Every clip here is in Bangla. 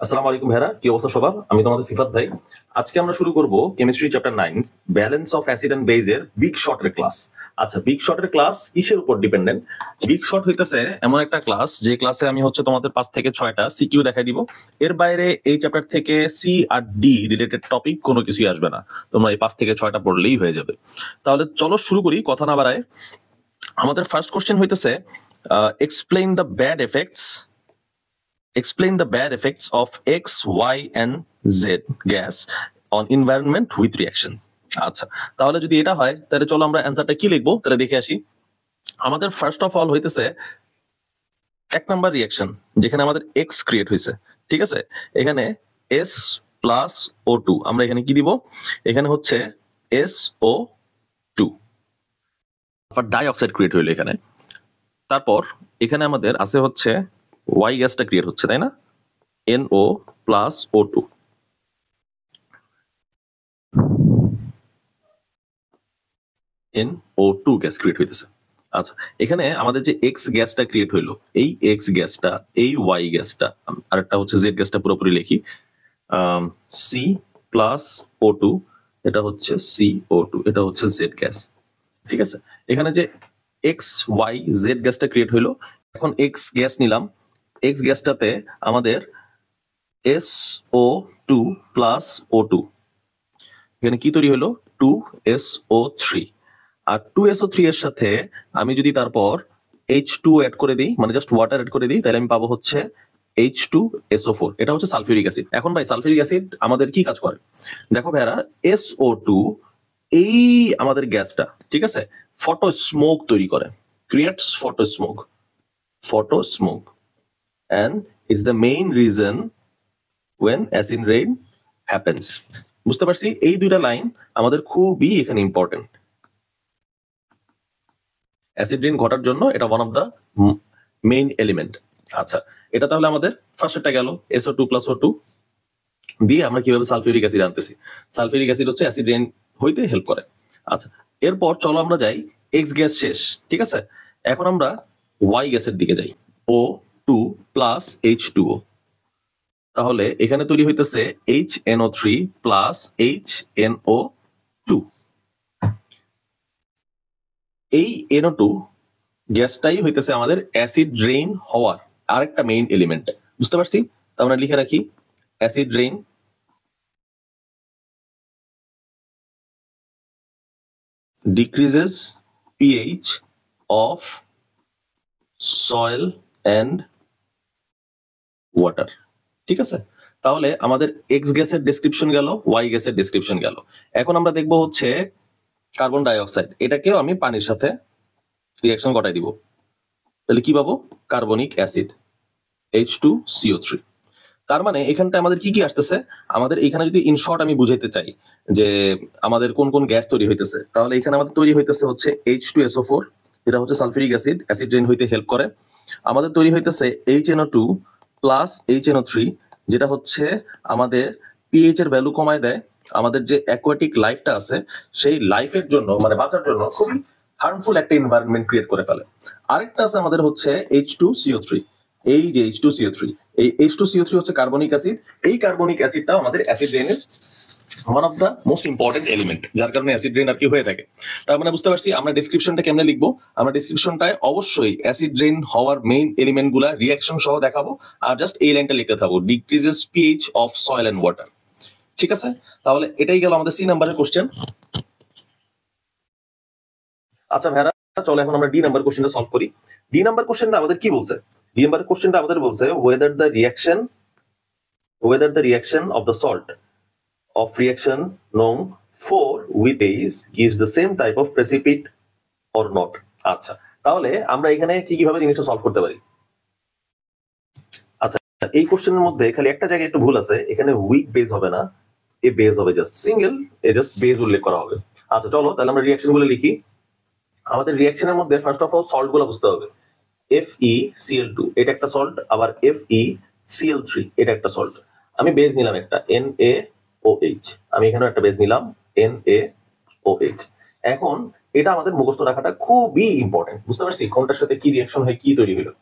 আসসালামু আলাইকুম ভাইরা, কি অবস্থা সবার? আমি তোমাদের সিফাত ভাই। আজকে আমরা শুরু করব chemistry chapter 9 balance of acid and base এর বিগ শর্টের ক্লাস। আচ্ছা, বিগ শর্টের ক্লাস কিসের উপর ডিপেন্ডেন্ট? বিগ শর্ট হইতেছে এমন একটা ক্লাস যে ক্লাসে আমি তোমাদের 5 থেকে 6টা সিকিউ দেখাই দিব। এর বাইরে এই চ্যাপ্টার থেকে সি আর ডি রিলেটেড টপিক কোনো কিছুই আসবে না। তোমরা এই 5 থেকে 6টা পড়লেই হয়ে যাবে। তাহলে চলো শুরু করি, কথা না বাড়ায়। আমাদের ফার্স্ট কোশ্চেন হইতেছে explain the bad effects explain the bad effects of X, Y, and Z gas on environment with reaction. আচ্ছা, তাহলে যদি এটা হয় তাহলে চলো আমরা অ্যান্সারটা কি লিখবো তাহলে দেখে আসি। আমাদের ফার্স্ট অফ অল হইতেছে 1 নাম্বার রিয়াকশন, যেখানে আমাদের X ক্রিয়েট হয়েছে। ঠিক আছে, এখানে S প্লাস O2, আমরা এখানে কি দিব? এখানে হচ্ছে SO2, তারপর ডাইঅক্সাইড ক্রিয়েট হইলো এখানে। তারপর এখানে আমাদের আছে হচ্ছে Y গ্যাসটা ক্রিয়েট হচ্ছে, তাই না? NO plus O2, NO2 gas create হইতেছে। আচ্ছা, এখানে আমাদের যে এক্স গ্যাসটা ক্রিয়েট হইলো, এই এক্স গ্যাসটা, এই ওয়াই গ্যাসটা, আরেকটা হচ্ছে জেড গ্যাসটা পুরোপুরি লিখি, সি প্লাস O2, এটা হচ্ছে CO2, এটা হচ্ছে জেড গ্যাস। ঠিক আছে, এখানে যে এক্স ওয়াই জেড গ্যাসটা ক্রিয়েট হইলো, এখন এক্স গ্যাস নিলাম। এক্স গ্যাসটাতে আমাদের SO2 প্লাস O2, এখানে কি তৈরি হলো? 2SO3। আর 2SO3 এর সাথে আমি যদি তারপর H2 অ্যাড করে দিই, মানে জাস্ট ওয়াটার অ্যাড করে দিই, তাহলে আমি পাবো হচ্ছে H2SO4। এটা হচ্ছে সালফিউরিক অ্যাসিড। এখন ভাই, সালফিউরিক অ্যাসিড আমাদের কি কাজ করে? দেখো ভাইরা, SO2 এই আমাদের গ্যাসটা, ঠিক আছে, ফটো স্মোক তৈরি করে, creates photo smoke and it's the main reason when acid rain happens. বুঝতে পারছি? এই দুইটা লাইন আমাদের খুবই এখানে ইম্পর্টেন্ট। অ্যাসিড রেইন ঘটার জন্য এটা one of the main element. আচ্ছা, এটা তাহলে আমাদের ফার্স্টটা গেল, SO2 প্লাস O2 দিয়ে আমরা কিভাবে সালফিউরিক অ্যাসিড আনতেছি। সালফিউরিক অ্যাসিড হচ্ছে অ্যাসিড রেইন হইতে হেল্প করে। আচ্ছা, এরপর চলো আমরা যাই, এক্স গ্যাস শেষ, ঠিক আছে, এখন আমরা ওয়াই গ্যাসের দিকে যাই, O2 প্লাস H2O। তাহলে এখানে তৈরি হইতেছে HNO3 প্লাস HNO2। এই NO2 গ্যাসটাই হইতেছে আমাদের অ্যাসিড রেইন হওয়ার আরেকটা মেইন এলিমেন্ট। বুঝতে পারছি? তা আমরা লিখে রাখি, acid rain decreases pH of soil and water। ঠিক আছে, তাহলে আমাদের এক্স গ্যাসের ডেসক্রিপশন গেল, ওয়াই গ্যাসের ডেসক্রিপশন গেল। এখন আমরা দেখবো হচ্ছে কার্বন ডাইঅক্সাইড, এটাকেও আমি পানির সাথে রিঅ্যাকশন ঘটাই দিব, তাহলে কি পাবো? Carbonic acid H2CO3। তার মানে এখানটা আমাদের কি কি আসতেছে? আমাদের এখানে যদি ইন শর্ট আমি বুঝাইতে চাই যে আমাদের কোন কোন গ্যাস তৈরি হইতেছে, তাহলে এখানে আমাদের তৈরি হইতেছে হচ্ছে H2SO4, এটা হচ্ছে সালফিউরিক অ্যাসিড, অ্যাসিড রেইন হইতে হেল্প করে। আমাদের তৈরি হইতেছে HNO2 প্লাস HNO3, যেটা হচ্ছে আমাদের পিএইচ এর ভ্যালু কমায় দেয়। আমাদের যে অ্যাকোয়াটিক লাইফটা আছে, সেই লাইফের জন্য, মানে বাঁচার জন্য খুবই হার্মফুল একটা এনভায়রনমেন্ট ক্রিয়েট করে ফেলে। আরেকটা আছে আমাদের হচ্ছে H2CO3। এই যে H2CO3, এই H2CO3 হচ্ছে কার্বনিক অ্যাসিড। এই কার্বনিক অ্যাসিডটা আমাদের অ্যাসিড রেইনের one of the most important element, যার কারণে অ্যাসিড রেইন আর কি হয়ে থাকে। তার মানে বুঝতে পারছি আমরা ডেসক্রিপশনটা কেমনে লিখবো। আমরা ডেসক্রিপশনটায় অবশ্যই অ্যাসিড রেইন হওয়ার মেইন এলিমেন্ট গুলা রিঅ্যাকশন সহ দেখাবো, আর জাস্ট এই লাইনটা লিখতে থাকবো, decreases pH of soil and water. ঠিক আছে, তাহলে এটাই গেল আমাদের সি নাম্বারের কোশ্চেন। আচ্ছা ভাইরা, চলো এখন আমরা ডি নাম্বার কোশ্চেনটা সলভ করি। ডি নাম্বার কোশ্চেনটা আমাদের কি বলছে? ডি নাম্বার কোশ্চেনটা আমাদের বলছে whether the reaction of the salt of reaction known 4 with base gives the same type of precipitate or not। আচ্ছা, তাহলে আমরা এখানে কিভাবে জিনিসটা সলভ করতে পারি? আচ্ছা, এই কোশ্চেনের মধ্যে খালি একটা জায়গায় একটু ভুল আছে, এখানে উইক বেস হবে না, এ বেস হবে জাস্ট সিঙ্গেল, এ জাস্ট বেস উল্লেখ করা হবে। আচ্ছা চলো তাহলে আমরা রিঅ্যাকশন গুলো লিখি। আমাদের রিঅ্যাকশনের মধ্যে ফার্স্ট অফ অল সল্ট গুলো বুঝতে হবে। FeCl2 এটা একটা সল্ট, আবার FeCl3 এটা একটা সল্ট। আমি বেস নিলাম একটা NaOH, আমি এখানেও একটা বেস নিলাম NaOH। এখন এটা আমাদের মুখস্থ রাখাটা খুবই ইম্পর্টেন্ট, বুঝতে পারছি কোনটার সাথে কি রিঅ্যাকশন হয়, কি তৈরি হলো।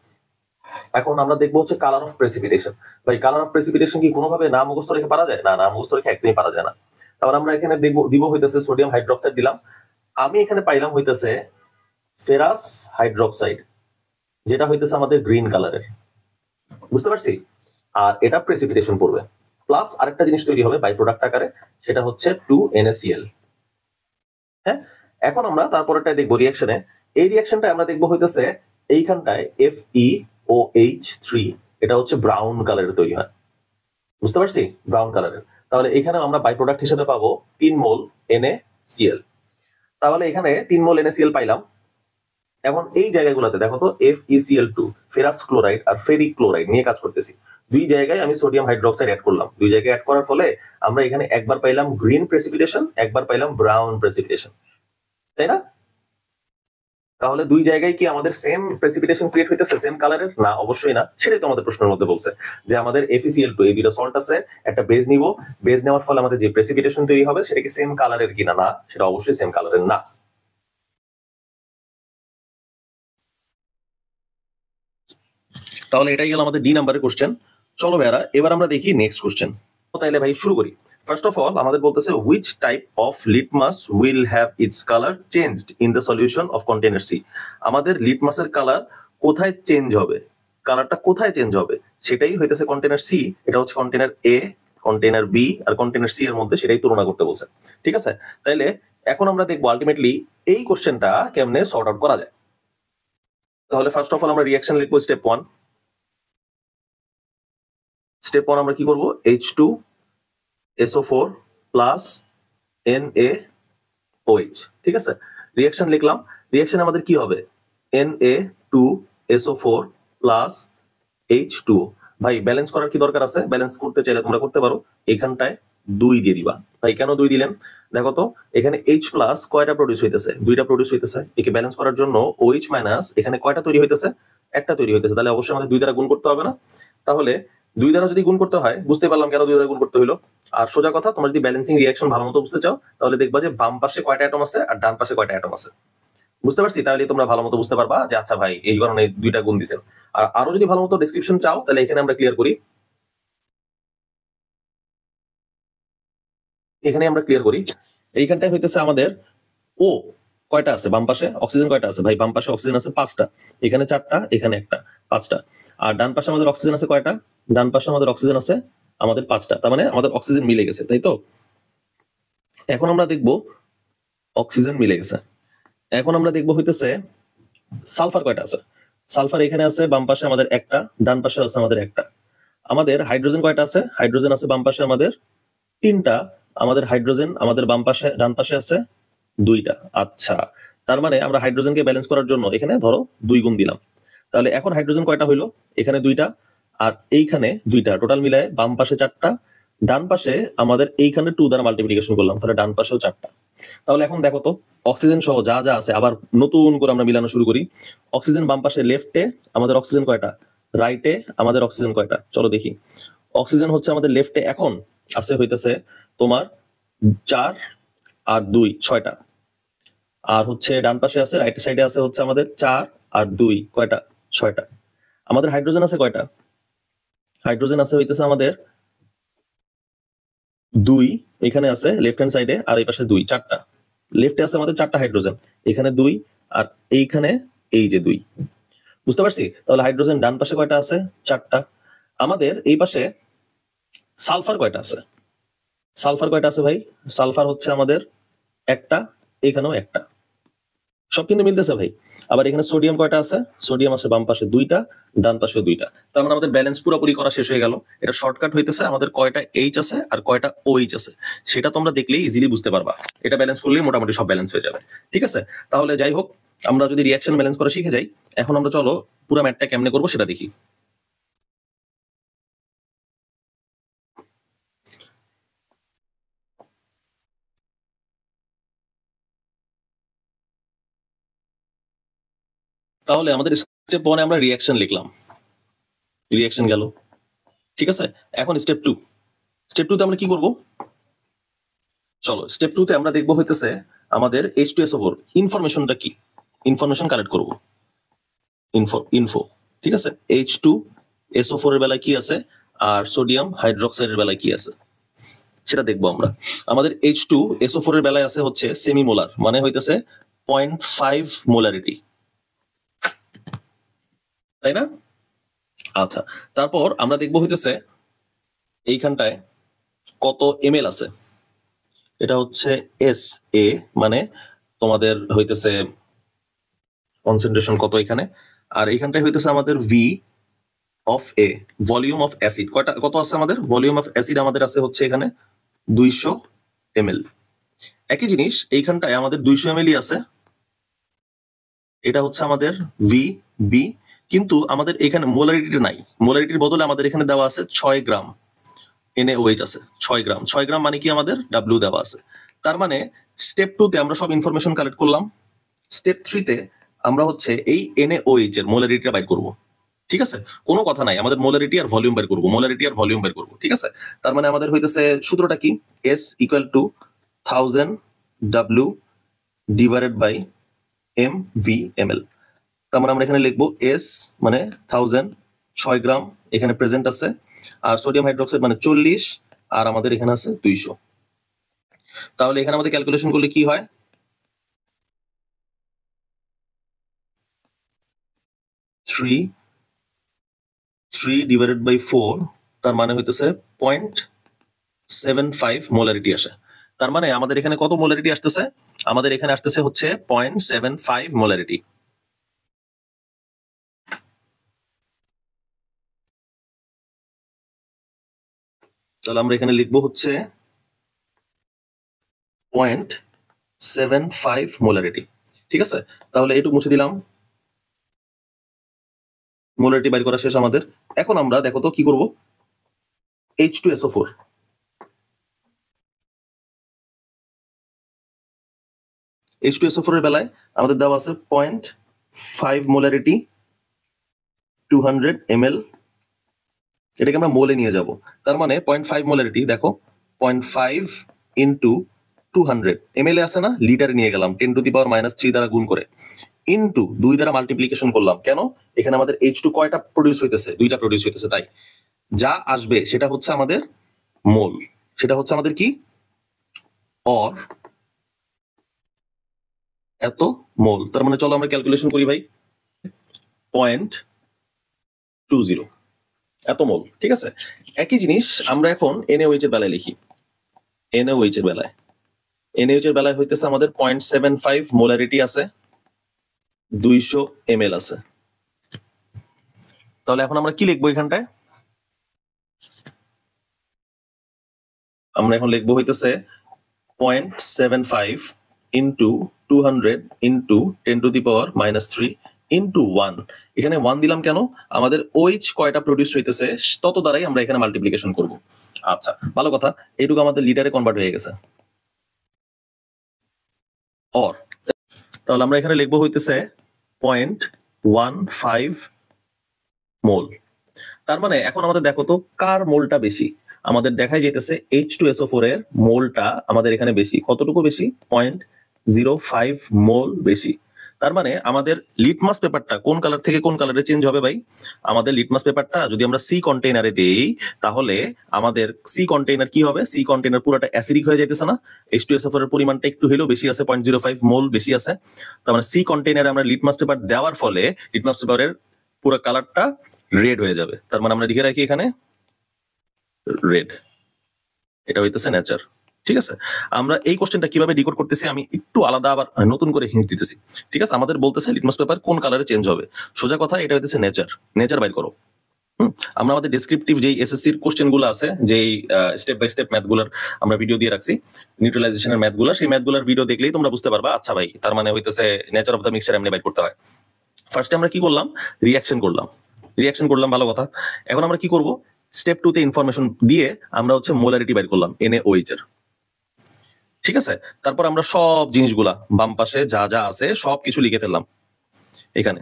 এখন আমরা দেখবো হচ্ছে কালার অফ প্রেসিপিটেশন। ভাই কালার অফ প্রেসিপিটেশন কি কোনোভাবে না মুখস্থ রেখে পারা যায়? না, না মুখস্থ রেখে একদমই পারা যায় না। তারপর আমরা এখানে দিব হইতেছে সোডিয়াম হাইড্রোক্সাইড দিলাম। আমি এখানে পাইলাম হইতেছে ফেরাস হাইড্রোক্সাইড, যেটা হইতেছে আমাদের গ্রিন কালারের, বুঝতে পারছি। আর এটা প্রেসিপিটেশন পড়বে, প্লাস আরেকটা জিনিস তৈরি হবে বাই প্রোডাক্ট আকারে, সেটা হচ্ছে 2NaCl। হ্যাঁ, এখন আমরা তারপরটাই দেখবো রিয়াকশনে। এই রিয়াকশনটা আমরা দেখবো হইতেছে এইখানটায় FeOH3, এটা হচ্ছে ব্রাউন কালারের তৈরি হয়, বুঝতে পারছি, ব্রাউন কালারের। তাহলে এখানে আমরা বাই প্রোডাক্ট হিসেবে পাবো 3 মোল NaCl। তাহলে এখানে 3 মোল NaCl পাইলাম। এখন এই জায়গাগুলোতে দেখো তো FeCl2, ফেরাস ক্লোরাইড আর ফেরিক ক্লোরাইড নিয়ে কাজ করতেছি। দুই জায়গায় আমি সোডিয়াম হাইড্রোক্সাইড অ্যাড করলাম। দুই জায়গায় অ্যাড করার ফলে আমরা এখানে একবার পাইলাম গ্রিন প্রেসিপিটেশন, একবার পাইলাম ব্রাউন প্রেসিপিটেশন, তাই না? তাহলে দুই জায়গায় কি আমাদের সেম প্রেসিপিটেশন ক্রিয়েট হইতেছে, সেম কালারের? না, অবশ্যই না। সেটাই তো আমাদের প্রশ্নের মধ্যে বলছে যে আমাদের FeCl2, এই দুইটা সল্ট আছে, একটা বেজ নিব, বেজ নেওয়ার ফলে আমাদের যে প্রেসিপিটেশন তৈরি হবে সেটা কি সেম কালারের কিনা? না, সেটা অবশ্যই সেম কালারের না। তাহলে এটাই গেল আমাদের ডি নাম্বারের কোশ্চেন। চলো ভাইয়ারা, এবার আমরা দেখি নেক্সট কোশ্চেন। তাইলে ভাই শুরু করি। ফার্স্ট অফ অল আমাদের বলতেছে which type of litmus will have its colour changed in the solution of container C. আমাদের লিটমাসের কালার কোথায় চেঞ্জ হবে, কালারটা কোথায় চেঞ্জ হবে সেটাই হইতেছে কন্টেনার সি। এটা হচ্ছে কন্টেনার এ, কন্টেনার বি আর কন্টেনার সি এর মধ্যে, সেটাই তুলনা করতে বলছে। ঠিক আছে, তাইলে এখন আমরা দেখবো আলটিমেটলি এই কোশ্চেনটা কেমনে সর্ট আউট করা যায়। তাহলে ফার্স্ট অফ অল আমরা রিয়াকশন লিখবো স্টেপ 1। স্টেপ 1 আমরা কি করব, H2SO4 প্লাস NaOH। ঠিক আছে, রিয়াকশন লিখলাম। রিয়াকশন আমাদের কি হবে, Na2SO4 প্লাস H2O। ভাই ব্যালেন্স করার কি দরকার আছে? ব্যালেন্স করতে চাইলে তোমরা করতে পারো, এখানটায় 2 দিয়ে দিবা। ভাই কেন 2 দিলেন? দেখো তো এখানে H প্লাস কয়টা প্রডিউস হইতেছে? 2টা প্রডিউস হইতেছে। একে ব্যালেন্স করার জন্য OH মাইনাস এখানে কয়টা তৈরি হইতেছে? একটা তৈরি হইতেছে। তাহলে অবশ্যই আমাদের 2 দ্বারা গুণ করতে হবে না? তাহলে 2 দ্বারা যদি গুণ করতে হয়, বুঝতে পারলাম কেন 2 দ্বারা গুণ করতে হইলো। আর সোজা কথা, তোমরা যদি ব্যালেন্সিং রিয়াকশন ভালো মতো বুঝতে চাও তাহলে দেখবা যে বাম পাশে কয়টা অ্যাটম আছে আর ডান পাশে কয়টা অ্যাটম আছে, বুঝতে পারছি। তাহলে তোমরা ভালো মতো বুঝতে পারবা যে আচ্ছা ভাই এই কারণে 2টা গুণ দিছেন। আর আরো যদি ভালো মতো ডেসক্রিপশন চাও তাহলে এখানে আমরা ক্লিয়ার করি। এখানে আমরা ক্লিয়ার করি, এইখানটায় হইতেছে আমাদের ও কয়টা আছে, বাম পাশে অক্সিজেন কয়টা আছে? ভাই বাম পাশে অক্সিজেন আছে 5টা, এখানে 4টা, এখানে একটা, 5টা। আর ডান পাশে আমাদের অক্সিজেন আছে কয়টা? ডান পাশে আমাদের অক্সিজেন আছে আমাদের 5টা। তার মানে আমাদের অক্সিজেন মিলে গেছে, তাই তো? এখন আমরা দেখব অক্সিজেন মিলে গেছে। এখন আমরা দেখব হইতেছে সালফার কয়টা আছে। সালফার এখানে আছে বাম পাশে আমাদের একটা, ডান পাশে আছে আমাদের একটা। আমাদের হাইড্রোজেন কয়টা আছে? হাইড্রোজেন আছে বাম পাশে আমাদের 3টা। আমাদের হাইড্রোজেন আমাদের বাম পাশে, ডান পাশে আছে 2টা। আচ্ছা, তার মানে আমরা হাইড্রোজেনকে ব্যালেন্স করার জন্য এখানে ধরো 2 গুণ দিলাম। তাহলে এখন হাইড্রোজেন কয়টা হইলো? এখানে 2টা আর এইখানে 2টা, টোটাল মিলায় বাম পাশে 4টা, ডান পাশে আমাদের এইখানে 2 দ্বারা মাল্টিপ্লিকেশন করলাম, তাহলে ডান পাশেও 4টা। তাহলে এখন দেখো তো অক্সিজেন সহ যা যা আছে আবার নতুন করে আমরা মিলানো শুরু করি। অক্সিজেন বাম পাশে লেফটে আমাদের অক্সিজেন কয়টা, রাইটে আমাদের অক্সিজেন কয়টা, চলো দেখি। অক্সিজেন হচ্ছে আমাদের লেফটে এখন আছে হইতেছে তোমার 4 আর 2, 6টা। আর হচ্ছে ডান পাশে আছে, রাইট সাইডে আছে হচ্ছে আমাদের 4 আর 2 কয়টা, 6টা। আমাদের হাইড্রোজেন আছে কয়টা? হাইড্রোজেন আছে হইতেছে আমাদের 2, এখানে আছে লেফট হ্যান্ড সাইডে, আর এই পাশে 2, 4টা। লেফটে আছে আমাদের 4টা হাইড্রোজেন, এখানে 2 আর এইখানে এই যে 2, বুঝতে পারছি। তাহলে হাইড্রোজেন ডান পাশে কয়টা আছে? 4টা। আমাদের এই পাশে সালফার কয়টা আছে? সালফার কয়টা আছে ভাই? সালফার হচ্ছে আমাদের একটা, এখানেও একটা, সব কিন্তু মিলতেছে ভাই। আবার এখানে সোডিয়াম কয়টা আছে? সোডিয়াম আছে বাম পাশে 2টা, ডান পাশে 2টা। তার মানে আমাদের ব্যালেন্স পুরোপুরি করা শেষ হয়ে গেল। এটা শর্টকাট হইতেছে আমাদের কয়টা এইচ আছে আর কয়টা ওইচ আছে সেটা তোমরা দেখলেই ইজিলি বুঝতে পারবা। এটা ব্যালেন্স করলেই মোটামুটি সব ব্যালেন্স হয়ে যাবে। ঠিক আছে, তাহলে যাই হোক, আমরা যদি রিয়াকশন ব্যালেন্স করা শিখে যাই, এখন আমরা চলো পুরো ম্যাথটা কেমনে করবো সেটা দেখি। তাহলে আমাদের স্টেপ 1 আমরা রিয়াকশন লিখলাম, রিয়াকশন গেল। ঠিক আছে, এখন স্টেপ 2। স্টেপ 2 তে আমরা কি করব? চলো স্টেপ 2 তে আমরা দেখবো হইতেছে আমাদের H2SO4 ইনফরমেশনটা কি, ইনফরমেশন কালেক্ট করব। ইনফো, ঠিক আছে, H2SO4 এর বেলায় কি আছে আর সোডিয়াম হাইড্রোক্সাইডের বেলায় কি আছে সেটা দেখবো আমরা। আমাদের H2SO4 এর বেলায় আছে হচ্ছে সেমি মোলার, মানে হইতেছে 0.5 মোলারিটি, তাই না? আচ্ছা, তারপর আমরা দেখবো হইতেছে এইখানটায় কত ml আছে, এটা হচ্ছে SA, মানে তোমাদের হইতেছে কনসেন্ট্রেশন কত এখানে, আর এইখানটায় হইতেছে আমাদের V of A, volume of acid কত আছে আমাদের, ভলিউম অফ অ্যাসিড আমাদের আছে হচ্ছে এখানে 200 ml। একই জিনিস এইখানটায় আমাদের 200 ml আছে, এটা হচ্ছে আমাদের VB, কিন্তু আমাদের এখানে মোলারিটিটা নাই, মোলারিটির বদলে আমাদের এখানে দেওয়া আছে 6 গ্রাম NaOH আছে, 6 গ্রাম, 6 গ্রাম মানে কি আমাদের W দেওয়া আছে। তার মানে স্টেপ 2 তে আমরা সব ইনফরমেশন কালেক্ট করলাম, স্টেপ 3 তে আমরা হচ্ছে এই NaOH এর মোলারিটিটা বাইর করব। ঠিক আছে, কোনো কথা নাই, আমাদের মোলারিটি আর ভলিউম বের করব, মোলারিটি আর ভলিউম বের করব। ঠিক আছে, তার মানে আমাদের হইতেছে সূত্রটা কি, S = 1000 W divided by MV ml। তার মানে আমরা এখানে লিখবো S মানে 1000, 6 গ্রাম এখানে প্রেজেন্ট আছে, আর সোডিয়াম হাইড্রোক্সাইড মানে 40, আর আমাদের এখানে আছে 200। তাহলে এখানে আমাদের ক্যালকুলেশন করলে কি হয়, 3 ডিভাইডেড বাই 4, তার মানে হইতেছে 0.75 মোলারিটি আসে। তার মানে আমাদের এখানে কত মোলারিটি আসতেছে, আমাদের এখানে আসতেছে হচ্ছে 0.75 মোলারিটি। তাহলে আমরা এখানে লিখবো হচ্ছে 0.75 মোলারিটি। ঠিক আছে, তাহলে এটুকু মুছে দিলাম, মোলারিটি বাইর করা শেষ আমাদের। এখন আমরা দেখো তো কি করব, H2SO4, H2SO4 এর বেলায় আমাদের দেওয়া আছে 0.5 মোলারিটি, 200 ml, এটাকে আমরা মোলে নিয়ে যাব। তার মানে 0.5 মোলারিটি, দেখো 0.5 ইন্টু 200 ml আছে না, লিটারে নিয়ে গেলাম 10⁻³ দ্বারা গুণ করে, ইন্টু 2 দ্বারা মাল্টিপ্লিকেশন করলাম। কেন, এখানে আমাদের H2 কয়টা প্রডিউস হইতেছে, 2টা প্রডিউস হইতেছে, তাই যা আসবে সেটা হচ্ছে আমাদের মোল, সেটা হচ্ছে আমাদের কি, অর এত মোল। তার মানে চলো আমরা ক্যালকুলেশন করি ভাই, 0.20 এত মোল। ঠিক আছে, একই জিনিস আমরা এখন NaOH এর বেলায় লিখি, NaOH এর বেলায়, NaOH এর বেলায় হইতেছে আমাদের 0.75 মোলারিটি আছে, 200 ml আছে। তাহলে এখন আমরা কি লিখবো এখানটায়, আমরা এখন লিখবো হইতেছে 0.75 ইন্টু 200 ইন্টু 10⁻³ ইন্টু 1, এখানে 1 দিলাম কেন, আমাদের OH কয়টা প্রডিউস হইতেছে তত দ্বারাই আমরা এখানে মাল্টিপ্লিকেশন করব। আচ্ছা, ভালো কথা, এইটুকু আমাদের লিটারে কনভার্ট হয়ে গেছে। অর তাহলে আমরা এখানে লিখবো হইতেছে 0.15 মোল। তার মানে এখন আমাদের দেখো তো কার মোলটা বেশি, আমাদের দেখাই যেতেছে H2SO4 এর মোলটা আমাদের এখানে বেশি। কতটুকু বেশি, 0.05 মোল বেশি। তার মানে আমাদের লিটমাস পেপারটা কোন কালার থেকে কোন কালারে চেঞ্জ হবে ভাই, আমাদের লিটমাস পেপারটা যদি আমরা সি কন্টেইনারে দেই তাহলে আমাদের সি কন্টেইনার কি হবে, সি কন্টেইনার পুরোটা অ্যাসিডিক হয়ে যাইতেছে না, H2SO4 এর পরিমাণটা একটু হলেও বেশি আছে, 0.05 মোল বেশি আছে। তার মানে সি কন্টেইনারে আমরা লিটমাস পেপার দেওয়ার ফলে লিটমাস পেপারের পুরো কালারটা রেড হয়ে যাবে। তার মানে আমরা লিখে রাখি এখানে রেড, এটা হইতেছে নেচার। ঠিক আছে, আমরা এই কোশ্চেনটা কিভাবে ডিকোড করতেছি আমি একটু আলাদা আবার নতুন করে হিন্ট দিতেছি। ঠিক আছে, আমাদের বলতেছে লিটমাস পেপার কোন কালারে চেঞ্জ হবে, সোজা কথা এটা হইতেছে নেচার, নেচার বাইর করো। আমরা আমাদের ডেসক্রিপটিভ যেই এসএসসির কোশ্চেন গুলো আছে, যেই স্টেপ বাই স্টেপ ম্যাথগুলোর আমরা ভিডিও দিয়ে রাখছি, নিউট্রালাইজেশনের ম্যাথগুলো, সেই ম্যাথগুলোর ভিডিও দেখলেই তোমরা বুঝতে পারবা আচ্ছা ভাই তার মানে হইতেছে নেচার অফ দ্য মিক্সচার এমনি বাইর করতে হয়। ফার্স্টে আমরা কি করলাম, রিঅ্যাকশন করলাম, ভালো কথা। এখন আমরা কি করব, স্টেপ 2 তে ইনফরমেশন দিয়ে আমরা হচ্ছে মোলারিটি বাইর করলাম NaOH এর। ঠিক আছে, তারপর আমরা সব জিনিসগুলা বাম পাশে যা যা আছে সবকিছু লিখে ফেললাম, এখানে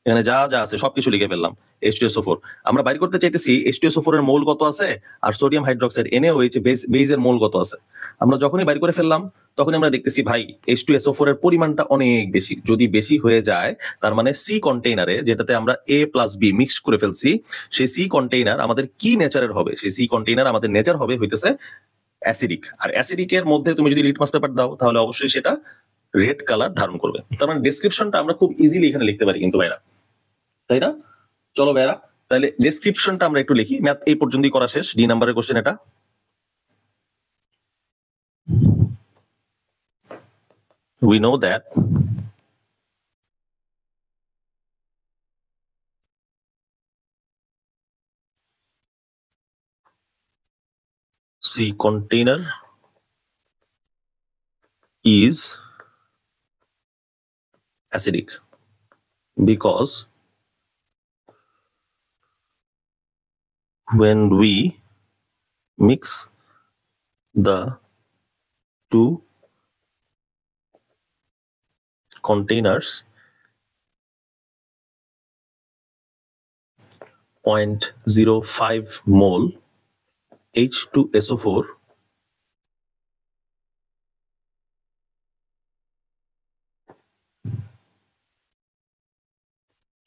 এখানে যা যা আছে সবকিছু লিখে ফেললাম। H2SO4 আমরা বাইর করতে চাইতেছি H2SO4 এর মোল কত আছে, আর সোডিয়াম হাইড্রোক্সাইড NaOH বেজের মোল কত আছে। আমরা যখনই বাইর করে ফেললাম তখনই আমরা দেখতেছি ভাই H2SO4 এর পরিমাণটা অনেক বেশি। যদি বেশি হয়ে যায় তার মানে সি কন্টেইনারে, যেটাতে আমরা A+B মিক্স করে ফেলছি, সেই সি কন্টেইনার আমাদের কি নেচারের হবে? সেই সি কন্টেইনার আমাদের নেচার হবে হইতেছে অ্যাসিডিক। আর অ্যাসিডিকের মধ্যে তুমি যদি লিটমাস পেপার দাও তাহলে অবশ্যই সেটা রেড কালার ধারণ করবে। তার মানে ডেসক্রিপশনটা আমরা খুব ইজিলি এখানে লিখতে পারি কিন্তু ভাইরা, তাই না? চলো ভাইরা তাহলে ডেসক্রিপশনটা আমরা একটু লিখি। ম্যাথ এই পর্যন্তই করা শেষ। ডি নাম্বারের কোশ্চেন এটা। We know that C container is acidic because when we mix the two containers, 0.05 mole H2SO4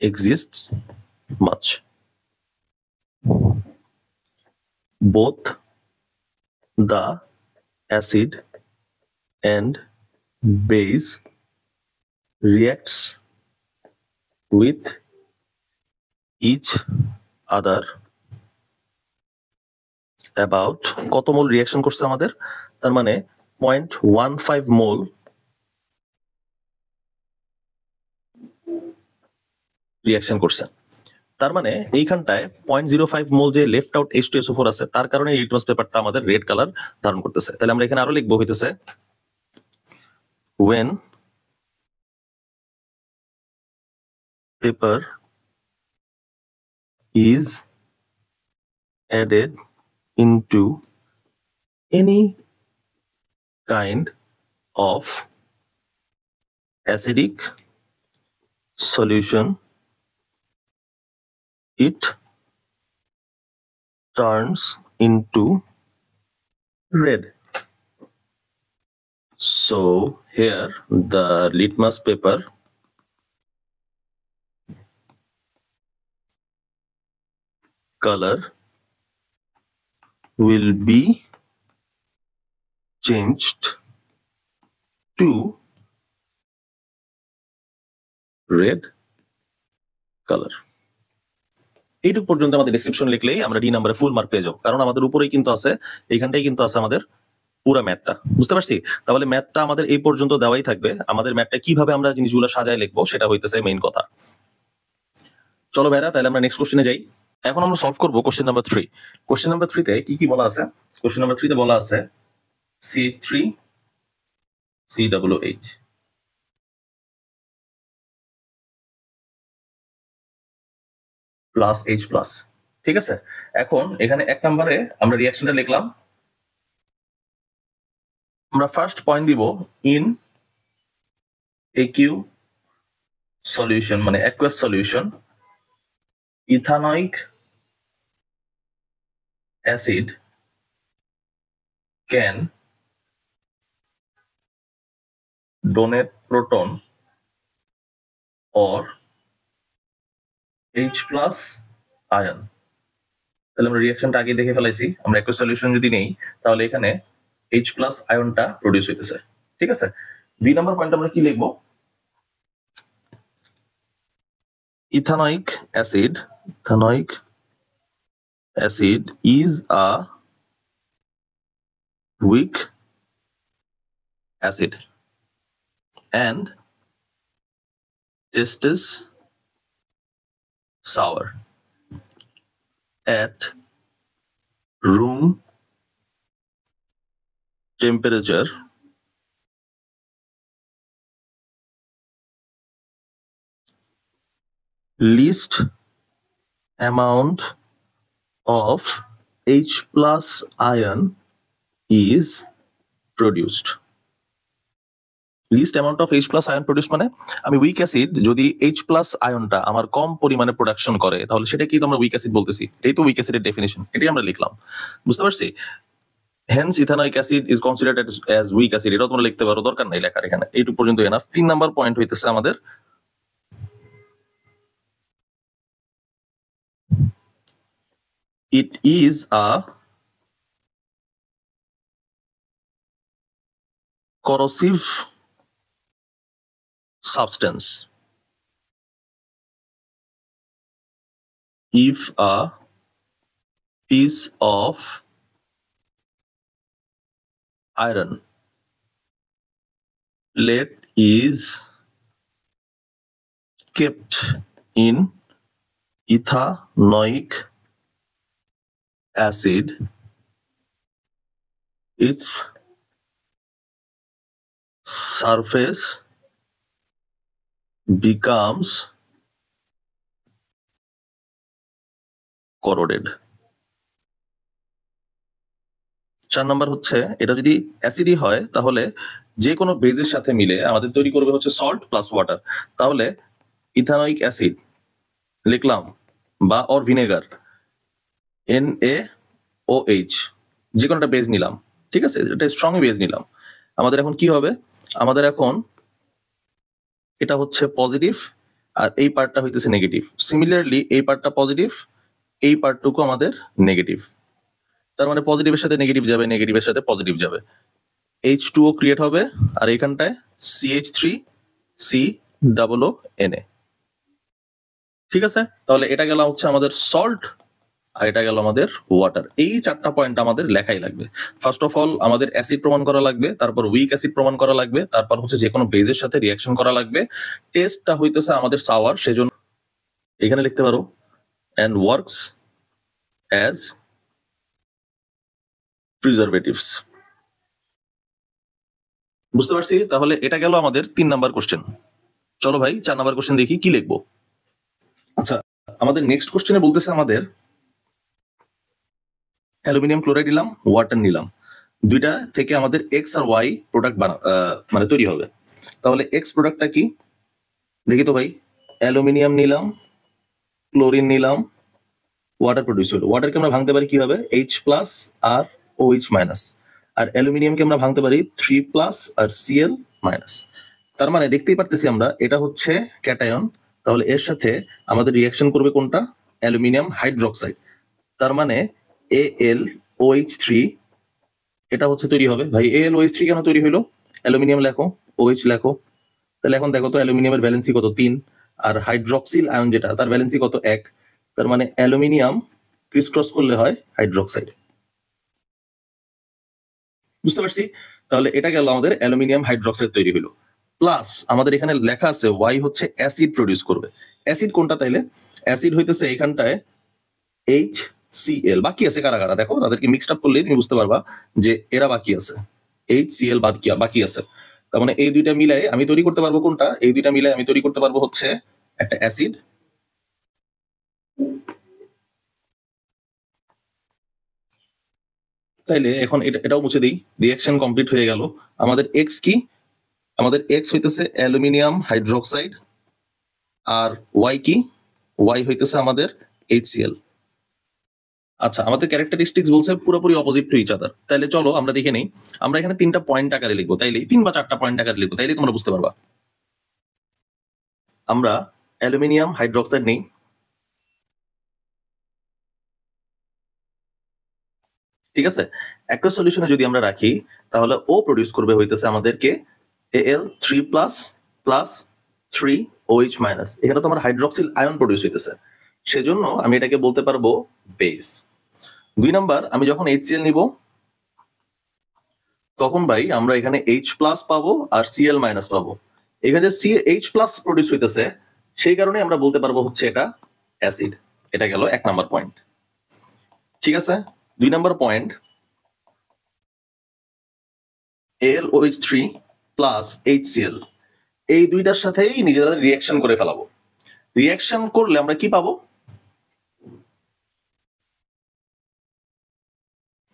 exists much. Both the acid and base reacts with each other about কত মোল রিঅ্যাকশন করছে আমাদের? তার মানে 0.15 মোল রিঅ্যাকশন করছে। তার মানে এইখানটায় 0.05 মোল যে লেফট আউট H2SO4 আছে তার কারণে এই লিটমাস পেপারটা আমাদের রেড কালার ধারণ করতেছে। তাহলে আমরা এখানে আরো লিখবো হইতেছে when paper is added into any kind of acidic solution, it turns into red. So here the litmus paper color will be changed to red color. এইটুকু পর্যন্ত আমাদের ডেসক্রিপশন লিখলেই আমরা ডি নাম্বারে ফুল মার্ক পেয়ে যাবো, কারণ আমাদের উপরেই কিন্তু আছে, এইখানটাই কিন্তু আছে আমাদের পুরো ম্যাথটা। বুঝতে পারছি? তাহলে ম্যাথটা আমাদের এই পর্যন্ত দেওয়াই থাকবে। আমাদের ম্যাথটা কিভাবে আমরা জিনিসগুলো সাজায় লিখবো সেটা হইতেছে মেইন কথা। চলো ভাইরা তাহলে আমরা নেক্সট কোশ্চেনে যাই। এখন আমরা সলভ করবো কোশ্চেন নাম্বার 3। কোশ্চেন নাম্বার 3 তে কি কি বলা আছে? কোশ্চেন নাম্বার 3 তে বলা আছে CH3 COOH plus H plus. ঠিক আছে, এখন এখানে এক নম্বরে আমরা রিঅ্যাকশনটা লিখলাম। আমরা ফার্স্ট পয়েন্ট দিব ইন aqueous সলিউশন, মানে aqueous solution, ethanoic acid can donate proton or H plus ion। তাহলে আমরা রিঅ্যাকশনটা আগে দেখে ফেলাইছি। আমরা অ্যাকুয়াস সলিউশন যদি নেই তাহলে এখানে H plus আয়নটা প্রডিউস হইতেছে। ঠিক আছে, বি নাম্বার পয়েন্ট আমরা কি লিখবো? Ethanoic acid is a weak acid and tastes sour at room temperature least amount of H plus ion is produced. Least amount of H plus ion produce মানে আমি উইক অ্যাসিড যদি H প্লাস আয়নটা আমার কম পরিমাণে প্রোডাকশন করে তাহলে সেটা কি আমরা উইক অ্যাসিড বলতেছি। এটাই তো উইক অ্যাসিডের ডেফিনিশন, এটাই আমরা লিখলাম। বুঝতে পারছি? Hence ethanoic acid is considered as weak acid, এটাও তোমরা লিখতে পারো, দরকার নেই লেখার এখানে, এইটুকু পর্যন্ত এনাফ। 3 নাম্বার পয়েন্ট হইতেছে আমাদের it is a corrosive substance if a piece of iron lead is kept in ethanoic acid, its surface becomes corroded. 4 number হচ্ছে এটা যদি অ্যাসিডই হয় তাহলে যে কোনো বেজের সাথে মিলে আমাদের তৈরি করবে হচ্ছে সল্ট প্লাস ওয়াটার। তাহলে ইথানোয়িক অ্যাসিড লিখলাম বা অর ভিনেগার NaOH, যে কোনো একটা বেজ নিলাম, ঠিক আছে, এটা স্ট্রং বেজ নিলাম। আমাদের এখন কি হবে, আমাদের এখন এটা হচ্ছে পজিটিভ আর এই পার্টটা হইতেছে নেগেটিভ। সিমিলারলি এই পার্টটা পজিটিভ, এই পার্টটুকু আমাদের নেগেটিভ। তার মানে পজিটিভের সাথে নেগেটিভ যাবে, নেগেটিভের সাথে পজিটিভ যাবে, H2O ক্রিয়েট হবে, আর এইখানটায় CH3COONA। ঠিক আছে, তাহলে এটা গেল হচ্ছে আমাদের সল্ট আর এটা গেল আমাদের ওয়াটার। এই 4টা পয়েন্ট আমাদের লেখাই লাগবে। ফার্স্ট অফ অল আমাদের অ্যাসিড প্রমাণ করা লাগবে, তারপর উইক অ্যাসিড প্রমাণ করা লাগবে, তারপর হচ্ছে যে কোনো বেজের সাথে রিঅ্যাকশন করা লাগবে। টেস্টটা হইতেছে আমাদের সাওয়ার, সেজন্য এখানে লিখতে পারো and works as preservatives। বুঝতে পারছি, তাহলে এটা গেল আমাদের 3 নাম্বার কোশ্চেন। চলো ভাই 4 নাম্বার কোশ্চেন দেখি কি লিখবো। আচ্ছা, আমাদের নেক্সট কোশ্চেনে বলতেছে আমাদের অ্যালুমিনিয়াম ক্লোরাইড নিলাম, ওয়াটার নিলাম, দুইটা থেকে আমাদের এক্স আর ওয়াই প্রোডাক্ট মানে তৈরি হবে। তাহলে এক্স প্রোডাক্টটা কি দেখি তো ভাই, অ্যালুমিনিয়াম নিলাম, ক্লোরিন নিলাম, ওয়াটার প্রডিউস হলো। ওয়াটারকে আমরা ভাঙতে পারি কিভাবে, H+ আর OH-, আর অ্যালুমিনিয়ামকে আমরা ভাঙতে পারি 3+ আর Cl-। তার মানে দেখতেই পারতেছি আমরা এটা হচ্ছে ক্যাটায়ন, তাহলে এর সাথে আমাদের রিঅ্যাকশন করবে কোনটা, অ্যালুমিনিয়াম হাইড্রোক্সাইড। তার মানে AlOH3 এটা হচ্ছে তৈরি হবে। ভাই AlOH3 কেন তৈরি হলো, অ্যালুমিনিয়াম লেখো, OH লেখো, তাহলে এখন দেখো তো অ্যালুমিনিয়ামের ভ্যালেন্সি কত 3, আর হাইড্রক্সিল আয়ন যেটা তার ভ্যালেন্সি কত 1, তার মানে অ্যালুমিনিয়াম ক্রিস ক্রস করলে হয় হাইড্রোক্সাইড। বুঝতে পারছি, তাহলে এটা গেল আমাদের অ্যালুমিনিয়াম হাইড্রোক্সাইড তৈরি হলো। প্লাস আমাদের এখানে লেখা আছে ওয়াই হচ্ছে অ্যাসিড প্রডিউস করবে। অ্যাসিড কোনটা তাইলে, অ্যাসিড হইতেছে এখানটায় HCl। বাকি আছে কারা কারা দেখো, তাদেরকে মিক্সড আপ করলে তুমি বুঝতে পারবা যে এরা বাকি আছে, HCl বাকি আছে। তার মানে এই দুইটা মিলাই আমি তৈরি করতে পারবো কোনটা, এই দুইটা মিলাই আমি তৈরি করতে পারবো হচ্ছে একটা অ্যাসিড। তাইলে এখন এটাও মুছে দিই, রিঅ্যাকশন কমপ্লিট হয়ে গেল। আমাদের এক্স কি, আমাদের এক্স হইতেছে অ্যালুমিনিয়াম হাইড্রোক্সাইড, আর ওয়াই কি, ওয়াই হইতেছে আমাদের HCl। আচ্ছা, আমাদের ক্যারেক্টারিস্টিক্স বলছে পুরোপুরি অপোজিট টু ইচ আদার। তাইলে চলো আমরা দেখে নেই, আমরা এখানে 3টা পয়েন্ট আকারে লিখবো, তাইলে 3 বা 4টা পয়েন্ট আকারে লিখবো, তাইলে তোমরা বুঝতে পারবা। আমরা অ্যালুমিনিয়াম হাইড্রোক্সাইড নেই, ঠিক আছে, একটা সলিউশনে যদি আমরা রাখি তাহলে ও প্রডিউস করবে হইতেছে আমাদেরকে Al3+ প্লাস 3OH-। এখানে তোমার হাইড্রোক্সিল আয়ন প্রডিউস হইতেছে, সেজন্য আমি এটাকে বলতে পারবো বেস। 2 নাম্বার, আমি যখন HCl নিব তখন ভাই আমরা এখানে H+ পাবো আর Cl- পাবো। এখানে H+ প্রডিউস হইতেছে, সেই কারণে আমরা বলতে পারবো হচ্ছে এটা অ্যাসিড। এটা গেল 1 নাম্বার পয়েন্ট, ঠিক আছে। 2 number point, AlOH3 plus HCl এই দুইটার সাথেই নিজেদের রিঅ্যাকশন করে ফেলাবো। রিঅ্যাকশন করলে আমরা কি পাবো,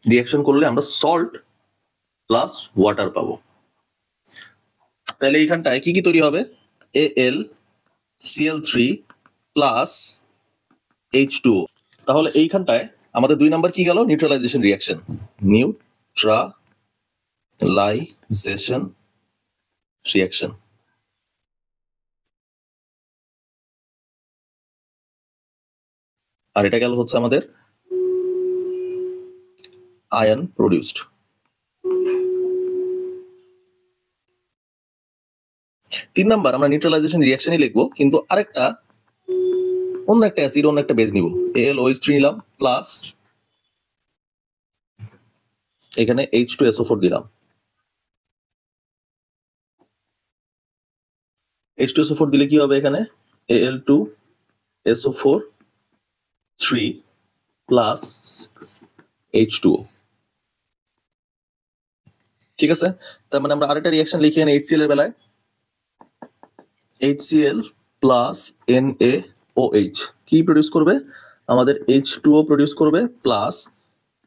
রিঅ্যাকশন করলে আমরা সল্ট প্লাস ওয়াটার পাবো। তাহলে এইখানটায় কি কি তৈরি হবে, AlCl3 প্লাস H2O। তাহলে এইখানটায় আমাদের 2 নাম্বার কি গেল, নিউট্রালাইজেশন রিঅ্যাকশন, নিউট্রালাইজেশন রিঅ্যাকশন। আর এটা গেল হচ্ছে আমাদের আয়ন প্রডিউসড। 3 নাম্বার আমরা নিউট্রালাইজেশন রিঅ্যাকশনই লিখবো, কিন্তু আরেকটা অন্য একটা অ্যাসিড অন্য একটা বেস নিব। AlOH3 নিলাম প্লাস এখানে H2SO4 দিলাম। H2SO4 দিলে কি হবে? এখানে Al2SO4 3 প্লাস H2O। ঠিক আছে, তার মানে আমরা আরেকটা রিঅ্যাকশন লিখি এখানে HCl এর বেলায়, HCl প্লাস NaOH কি প্রডিউস করবে? আমাদের H2O প্রডিউস করবে প্লাস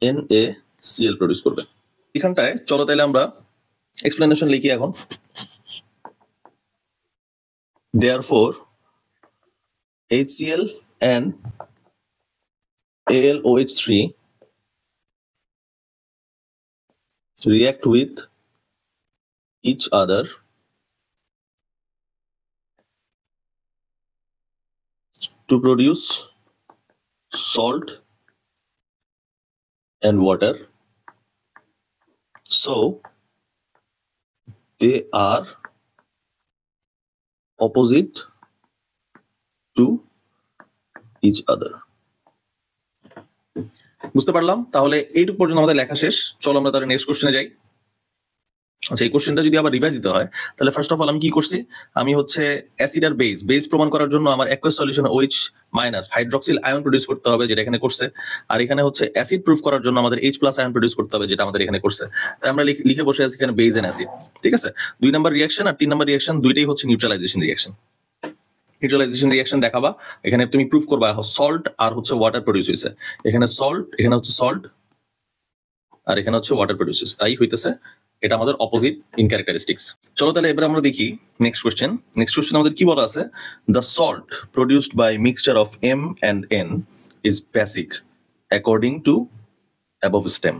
NaCl প্রডিউস করবে। এখানটায় চলো তাহলে আমরা এক্সপ্লেনেশন লিখি এখন। Therefore HCl and AlOH3 react with each other to produce salt and water, so they are opposite to each other. বুঝতে পারলাম? তাহলে এইটুকু পর্যন্ত আমাদের লেখা শেষ। চলো আমরা তাহলে নেক্সট কোশ্চেনে যাই। আচ্ছা, এই কোশ্চেনটা যদি আবার রিভাইজ দিতে হয় তাহলে ফার্স্ট অফ অল আমি কি করছি? আমি হচ্ছে অ্যাসিড আর বেস প্রমাণ করার জন্য আমার অ্যাকুয়াস সলিউশনে OH minus hydroxyl ion produce করতে হবে, যেটা এখানে করছে। আর এখানে হচ্ছে অ্যাসিড প্রুফ করার জন্য আমাদের H প্লাস আয়ন প্রডিউস করতে হবে, যেটা আমাদের এখানে করছে। তাই আমরা লিখে বসে আছি এখানে বেস এন্ড অ্যাসিড। ঠিক আছে, 2 নাম্বার রিঅ্যাকশন আর 3 নাম্বার রিঅ্যাকশন দুইটাই হচ্ছে নিউট্রালাইজেশন রিঅ্যাকশন। নিউট্রালাইজেশন রিঅ্যাকশন দেখাবা, এখানে তুমি প্রুফ করবা সল্ট আর হচ্ছে ওয়াটার প্রডিউস হয়েছে। এখানে সল্ট, এখানে হচ্ছে সল্ট, আর এখানে হচ্ছে ওয়াটার প্রডিউস হয়েছে, তাই হইতেছে এটা আমাদের অপোজিট ইন ক্যারেক্টারিস্টিক্স। চলো তাহলে এবার আমরা দেখি নেক্সট কোশ্চেন। নেক্সট কোশ্চেন আমাদের কি বলা আছে? The salt produced by mixture of M and N is basic according to above stem.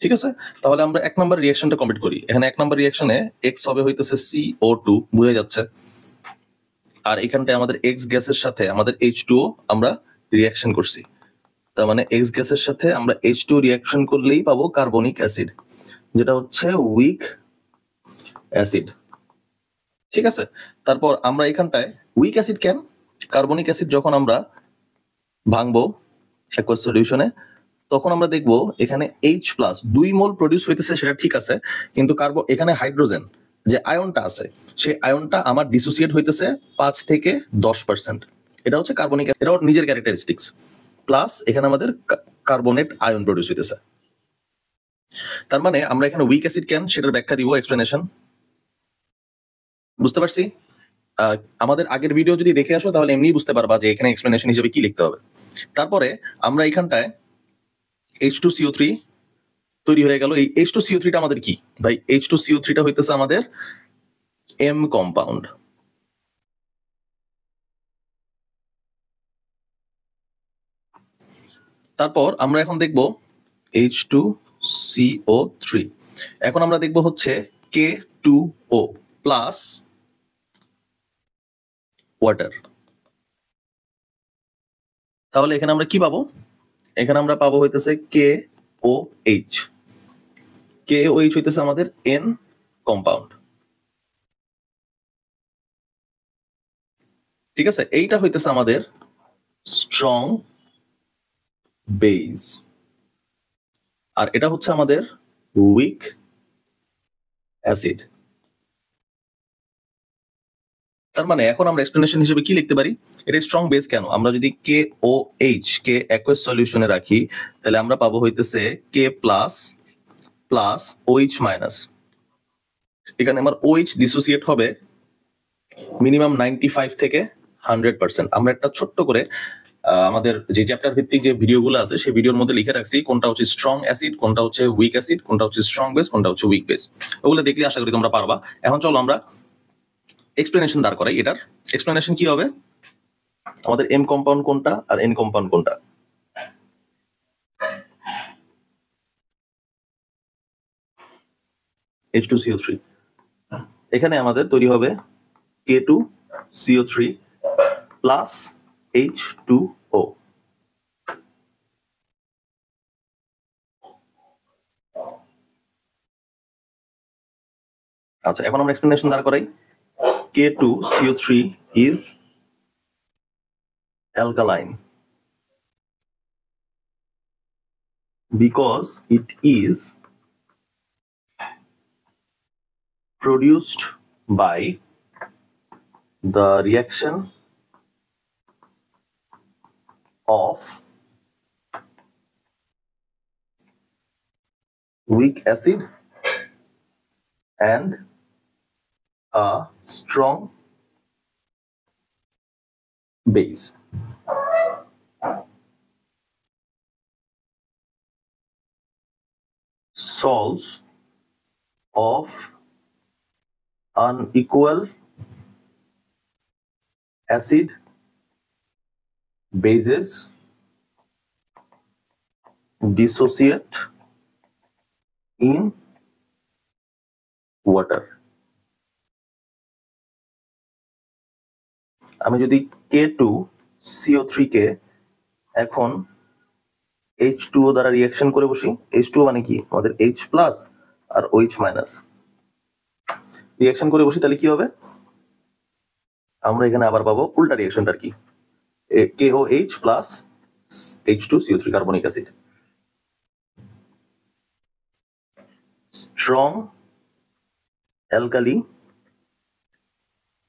ঠিক আছে, তাহলে আমরা 1 নাম্বার রিঅ্যাকশনটা কমপ্লিট করি। এখানে 1 নাম্বার রিঅ্যাকশনে X হবে হইতেছে CO2, বুঝা যাচ্ছে। আর এখানটায় আমাদের X গ্যাসের সাথে আমাদের H2O আমরা রিঅ্যাকশন করছি, তার মানে X গ্যাসের সাথে আমরা H2O রিঅ্যাকশন করলেই পাবো কার্বনিক অ্যাসিড, যেটা হচ্ছে উইক অ্যাসিড। ঠিক আছে, তারপর আমরা এখানটায় উইক অ্যাসিড কেন? কার্বনিক অ্যাসিড যখন আমরা ভাঙবো অ্যাকুয়াস সলিউশনে তখন আমরা দেখবো এখানে H প্লাস 2 মোল প্রডিউস হইতেছে, সেটা ঠিক আছে, কিন্তু এখানে হাইড্রোজেন যে আয়নটা আছে সেই আয়নটা আমার ডিসোসিয়েট হইতেছে 5 থেকে 10%। এটা হচ্ছে কার্বনিক, এটা ওর নিজের ক্যারেক্টারিস্টিক্স। প্লাস এখানে আমাদের কার্বনেট আয়ন প্রডিউস হইতেছে। তার মানে আমরা এখানে উইক অ্যাসিড কেন সেটার ব্যাখ্যা দিব, এক্সপ্লেনেশন। বুঝতে পারছি? আমাদের আগের ভিডিও যদি দেখে আসো তাহলে এমনিই বুঝতে পারবা যে এখানে এক্সপ্লেনেশন হিসেবে কি লিখতে হবে। তারপরে আমরা এখানটায় H2CO3 তৈরি হয়ে গেল। এই H2CO3 টা আমাদের কি ভাই? H2CO3 টা হইতেছে আমাদের M কম্পাউন্ড। তারপর আমরা এখন দেখব H2CO3, এখন আমরা দেখব হচ্ছে K2O প্লাস ওয়াটার। তাহলে এখানে আমরা কি পাবো? এখানে আমরা পাবো হইতেছে KOH। KOH হইতেছে আমাদের N কম্পাউন্ড। ঠিক আছে, এইটা হইতেছে আমাদের স্ট্রং বেস, আর এটা হচ্ছে আমাদের উইক অ্যাসিড। তার মানে এখন আমরা এক্সপ্লেনেশন হিসেবে কি লিখতে পারি? এটা স্ট্রং বেস কেন? আমরা যদি KOH কে অ্যাকুয়াস সলিউশনে রাখি তাহলে আমরা পাবো হইতেছে K plus plus OH minus. এখানে আমার OH ডিসোসিয়েট হবে মিনিমাম 95 থেকে 100%। আমরা একটা ছোট্ট করে আমাদের যে চ্যাপ্টার ভিত্তিক যে ভিডিওগুলো আছে সেই ভিডিওর মধ্যে লিখে রাখছি কোনটা হচ্ছে স্ট্রং অ্যাসিড, কোনটা হচ্ছে উইক অ্যাসিড, কোনটা হচ্ছে স্ট্রং বেস, কোনটা হচ্ছে উইক বেস। ওগুলো দেখলে আশা করি তোমরা পারবা। এখন চলো আমরা এক্সপ্লেনেশন দাঁড় করাই। এটার এক্সপ্লেনেশন কি হবে? আমাদের M কম্পাউন্ড কোনটা আর N কম্পাউন্ড কোনটা? H2CO3 এখানে আমাদের তৈরি হবে K2CO3 প্লাস H2O। আচ্ছা, এখন আমরা এক্সপ্লেনেশন দাঁড় করাই। K2CO3 is alkaline because it is produced by the reaction of weak acid and a strong base. Salts of unequal acid bases dissociate in water. আমি যদি K2CO3 কে এখন H2O দ্বারা রিঅ্যাকশন করে বসি, H2O মানে কি আমাদের H প্লাস আর OH মাইনাস রিঅ্যাকশন করে বসি, তাহলে কি হবে? আমরা এখানে আবার পাবো উল্টা রিঅ্যাকশনটার কি, KOH plus H2CO3 carbonic acid. Strong alkali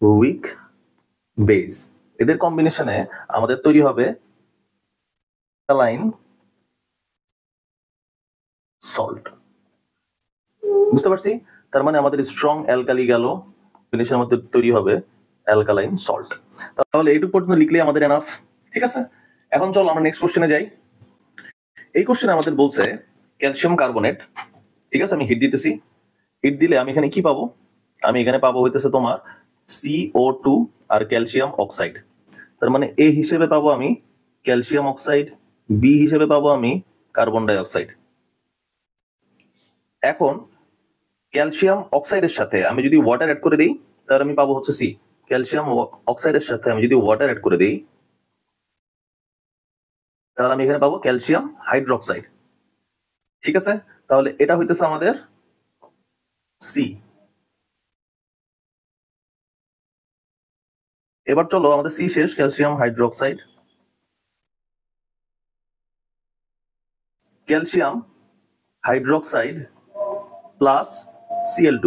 week base, এদের কম্বিনেশনে আমাদের তৈরি হবে অ্যালাইন সল্ট। বুঝতে পারছি? তার মানে আমাদের স্ট্রং অ্যালকালি গেল, কম্বিনেশনের মধ্যে তৈরি হবে অ্যালকালাইন সল্ট। তাহলে এইটুকু পর্যন্ত লিখলে আমাদের এনাফ। ঠিক আছে, এখন চলো আমরা নেক্সট কোশ্চেনে যাই। এই কোশ্চেনে আমাদের বলছে ক্যালসিয়াম কার্বনেট। ঠিক আছে, আমি হিট দিতেছি। হিট দিলে আমি এখানে কি পাবো? আমি এখানে পাবো হইতেছে তোমার CO2 আর ক্যালসিয়াম অক্সাইড। তার মানে এ হিসেবে পাবো আমি ক্যালসিয়াম অক্সাইড, বি হিসেবে পাবো আমি কার্বন ডাই অক্সাইড। এখন ক্যালসিয়াম অক্সাইডের সাথে আমি যদি ওয়াটার অ্যাড করে দিই, তাহলে আমি পাবো হচ্ছে সি। ক্যালসিয়াম অক্সাইডের সাথে আমি যদি ওয়াটার অ্যাড করে দিই, তাহলে আমি এখানে পাবো ক্যালসিয়াম হাইড্রোক্সাইড। ঠিক আছে, তাহলে এটা হইতেছে আমাদের সি। এবার চলো আমাদের সি শেষ, calcium hydroxide, calcium hydroxide plus Cl2,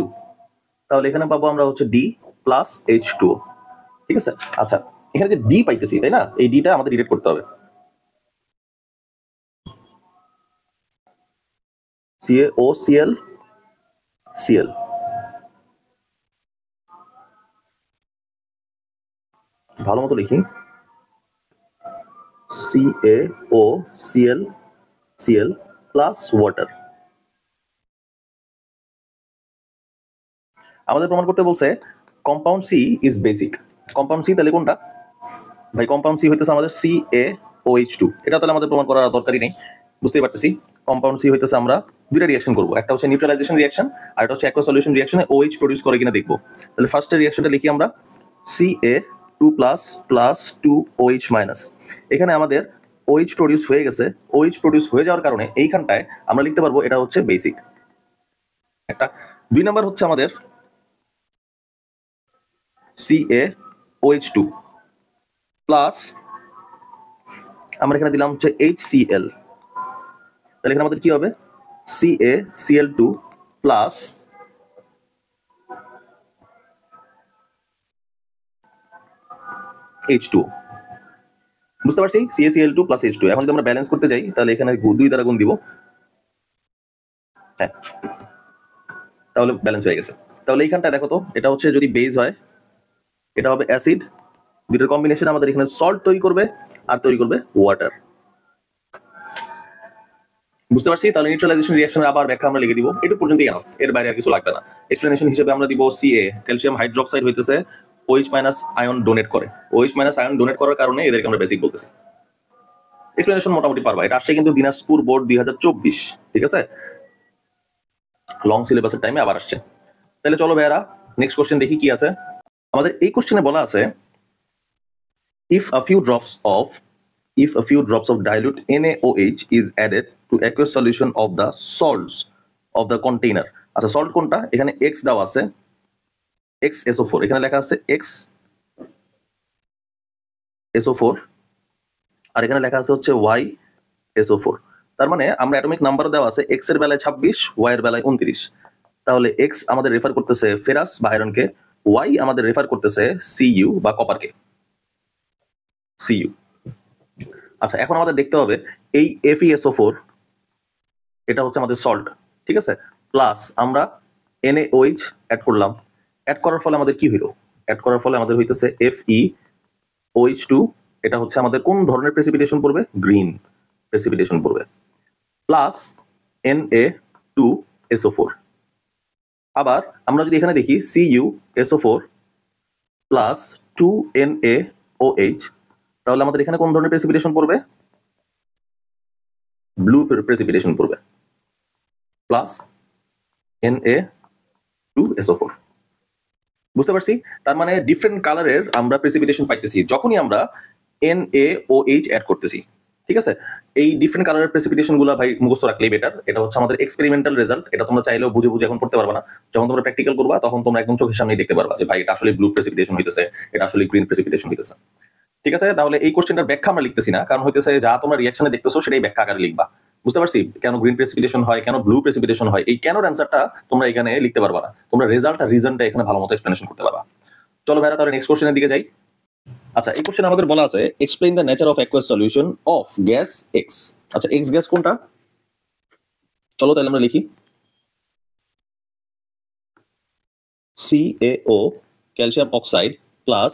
তাহলে এখানে পাবো আমরা হচ্ছে ডি প্লাস H2O। ঠিক আছে, আচ্ছা এখানে যে ডি পাইতেছি তাই না, এই ডিটা আমাদের ডিরেক্ট করতে হবে। CaOCl Cl, ভালো মতো লিখি, CaOCl Cl প্লাস ওয়াটার। আমাদের প্রমাণ করতে বলছে compound C is basic. Compound C তাহলে কোনটা ভাই? কম্পাউন্ড সি হইতেছে আমাদের CaOH2। এটা তাহলে আমাদের প্রমাণ করার দরকারই নেই, বুঝতেই পারতেছি। কম্পাউন্ড সি হইতেছে আমরা দুইটা রিঅ্যাকশন করবো, একটা হচ্ছে নিউট্রালাইজেশন রিঅ্যাকশন আর একটা হচ্ছে অ্যাকুয়াস সলিউশন রিঅ্যাকশনে OH প্রোডিউস করে কিনা দেখবো। তাহলে ফার্স্টের রিঅ্যাকশনটা লিখি আমরা Ca2 plus plus 2OH minus. এখানে আমাদের OH প্রোডিউস হয়ে গেছে, OH প্রোডিউস হয়ে যাওয়ার কারণে এইখানটায় আমরা লিখতে পারবো এটা হচ্ছে বেসিক একটা। দুই নাম্বার হচ্ছে আমাদের CaOH2 প্লাস আমরা এখানে দিলাম হচ্ছে HCl, তাহলে এখানে আমাদের কি হবে CaCl2 প্লাস H2O। বুঝতে পারছি, CaCl2 প্লাস H2। এখন যদি আমরা ব্যালেন্স করতে যাই তাহলে এখানে 2 দ্বারা গুণ দিব, হ্যাঁ তাহলে ব্যালেন্স হয়ে গেছে। তাহলে এইখানটা দেখো তো, এটা হচ্ছে যদি বেস হয় এটা হবে অ্যাসিড, দুইটার কম্বিনেশন আমাদের এখানে সল্ট তৈরি করবে আর তৈরি করবে ওয়াটার। বুঝতে পারছি? তাহলে নিউট্রালাইজেশন রিঅ্যাকশনের আবার ব্যাখ্যা আমরা লিখে দিব, এটু পর্যন্তই এনাফ, এর বাইরে আর কিছু লাগবে না। এক্সপ্লেনেশন হিসেবে আমরা দিব Ca ক্যালসিয়াম হাইড্রোক্সাইড হইতেছে OH মাইনাস আয়ন ডোনেট করে, OH মাইনাস আয়ন ডোনেট করার কারণে এদেরকে আমরা বেসিক বলতেছি। এক্সপ্লেনেশন মোটামুটি পারবা, এটা আসছে কিন্তু দিনাজপুর বোর্ড 2024। ঠিক আছে, লং সিলেবাসের টাইমে আবার আসছে। তাহলে চলো ভাইয়ারা নেক্সট কোশ্চেন দেখি কি আছে আমাদের। এই কোশ্চেনে বলা আছে if a few drops of dilute NaOH is added to aqueous solution of the salts of the container। আচ্ছা সল্ট কোনটা, এখানে x দেওয়া আছে, XSO4, এখানে লেখা আছে XSO4 আর এখানে লেখা আছে হচ্ছে YSO4। তার মানে আমরা অ্যাটমিক নাম্বারও দেওয়া আছে, x এর বেলায় 26, y এর বেলায় 29। তাহলে x আমাদের রেফার করতেছে ফেরাস বা আয়রনকে, y আমাদের রেফার করতেছে Cu বা কপারকে, Cu। আচ্ছা এখন আমাদের দেখতে হবে এই FeSO4 এটা হচ্ছে আমাদের সল্ট, ঠিক আছে, প্লাস আমরা NaOH অ্যাড করলাম। অ্যাড করার ফলে আমাদের কি হইল? অ্যাড করার ফলে আমাদের হইতেছে FeOH2, এটা হচ্ছে আমাদের কোন ধরনের প্রেসিপিটেশন পড়বে? গ্রিন প্রেসিপিটেশন পড়বে, প্লাস Na2SO4। আবার আমরা যদি এখানে দেখি CuSO4 প্লাস 2NaOH, তাহলে আমাদের এখানে কোন ধরনের প্রেসিপিটেশন পড়বে? ব্লু প্রেসিপিটেশন পড়বে, প্লাস Na2SO4। বুঝতে পারছি? তার মানে ডিফারেন্ট কালারের আমরা প্রেসিপিটেশন পাইতেছি যখনই আমরা NaOH অ্যাড করতেছি, ঠিক আছে। এই ডিফারেন্ট কালারের প্রেসিপিটেশন গুলো ভাই মুখস্থ রাখলেই বেটার। এটা হচ্ছে আমাদের এক্সপেরিমেন্টাল রেজাল্ট, এটা তোমরা চাইলেও বুঝে বুঝে এখন পড়তে পারবা না। যখন তোমরা প্র্যাকটিক্যাল করবা তখন তোমরা একদম চোখের সামনেই দেখতে পারবা যে ভাই এটা আসলে ব্লু প্রেসিপিটেশন হইতেছে, এটা আসলে গ্রিন প্রেসিপিটেশন হইতেছে, ঠিক আছে। তাহলে এই কোশ্চেনটার ব্যাখ্যা আমরা লিখতেছি না, কারণ হইতেছে যা তোমরা রিঅ্যাকশনে দেখতেছো সেটাই ব্যাখ্যা আকারে লিখবা। বুঝতে পারছি কেন গ্রিন প্রেসিপিটেশন হয়, কেন ব্লু প্রেসিপিটেশন হয়, এই কেন অ্যান্সারটা তোমরা এখানে লিখতে পারবা না, তোমরা রেজাল্ট আর রিজনটা এখানে ভালো মতো এক্সপ্লেনেশন করতে পারবা। চলো ভাইরা তাহলে নেক্সট কোশ্চেনের দিকে যাই। আচ্ছা এই কোশ্চেন আমাদের বলা আছে explain the nature of aqueous solution of gas x. আচ্ছা এক্স গ্যাস কোনটা? চলো তাহলে আমরা লিখি CaO ক্যালসিয়াম অক্সাইড প্লাস,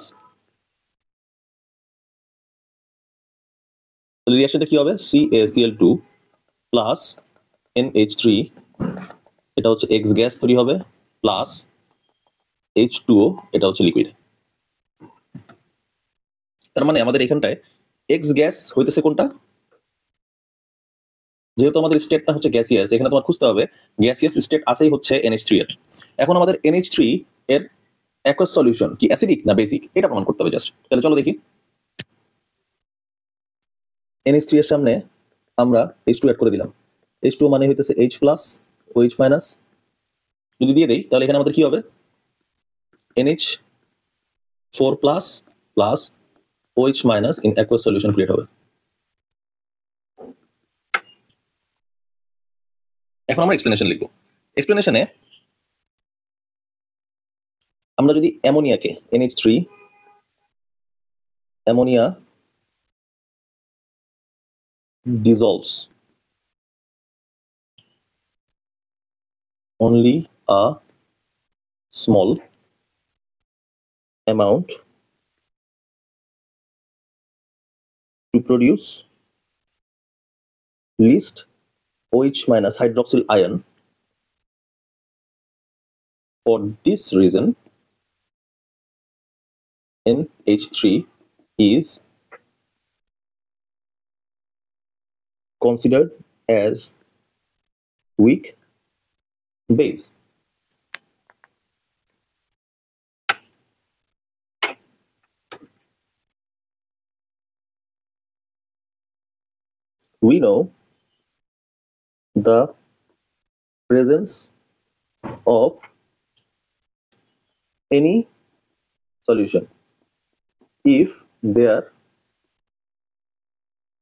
রিঅ্যাকশনটা কি হবে? CaCl2 প্লাস NH3, এটা হচ্ছে এক্স গ্যাস তৈরি হবে, প্লাস H2O, এটা হচ্ছে লিকুইড। তার মানে আমাদের এখানটায় এক্স গ্যাস হইতেছে কোনটা? যেহেতু আমাদের স্টেটটা হচ্ছে গ্যাসিয়াস, এখানে তোমার খুঁজতে হবে গ্যাসিয়াস স্টেট আছেই হচ্ছে NH3 এর। এখন আমাদের NH3 এর অ্যাকুয়াস সলিউশন কি অ্যাসিডিক না বেসিক, এটা প্রমাণ করতে হবে জাস্ট। তাহলে চলো দেখি। NH3 এর সামনে আমরা H2 অ্যাড করে দিলাম, H2 মানে হইতেছে H প্লাস OH মাইনাস, যদি দিয়ে দেই তাহলে এখানে আমাদের কি হবে? NH4 plus plus OH minus in aqueous solution create হবে। এখন আমরা এক্সপ্লেনেশন লিখবো। এক্সপ্লেনেশনে আমরা যদি অ্যামোনিয়াকে NH3 ammonia dissolves only a small amount to produce least OH minus hydroxyl ion. For this reason, NH3 is considered as weak base. We know the presence of any solution if there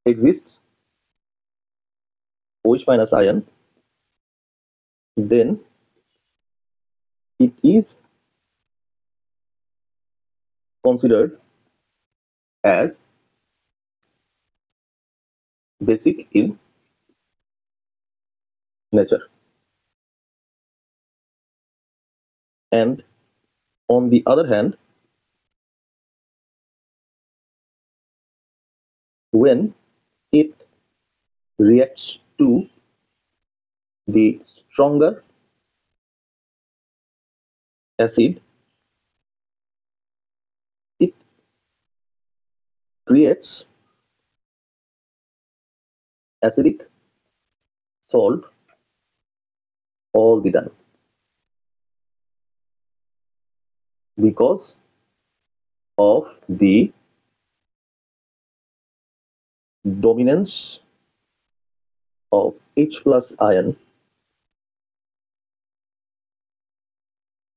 exists OH minus ion, then it is considered as basic in nature. And on the other hand, when it reacts to the stronger acid, it creates acidic salt all the time, because of the dominance of H plus ion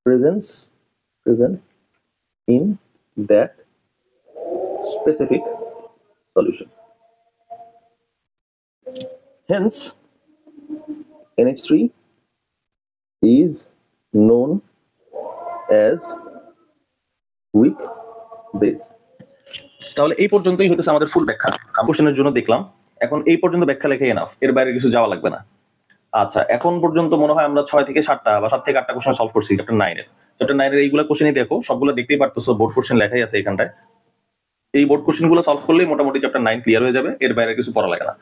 present in that specific solution. Hence, NH3 is known as weak base. তাহলে এই পর্যন্তই হইতেছে আমাদের ফুল ব্যাখ্যা। কোশ্চেনের জন্য দেখলাম, এখন এই পর্যন্ত ব্যাখ্যা লেখা এনাফ, এর বাইরে কিছু যাওয়া লাগবে না। আচ্ছা, এখন পর্যন্ত মনে হয় আমরা 6 থেকে 7টা বা 7 থেকে 8টা কোশ্চেন সলভ করছি চ্যাপ্টার 9 এর। চ্যাপ্টার 9 এর এইগুলা কোশ্চেনই দেখো, সবগুলো দেখতেই পারতেছো বোর্ড কোশ্চেন লেখাই আছে এখানটায়। এই বোর্ড কোশ্চেনগুলো সলভ করলেই মোটামুটি চ্যাপ্টার 9 ক্লিয়ার হয়ে যাবে, এর বাইরে কিছু পড়া লাগে না।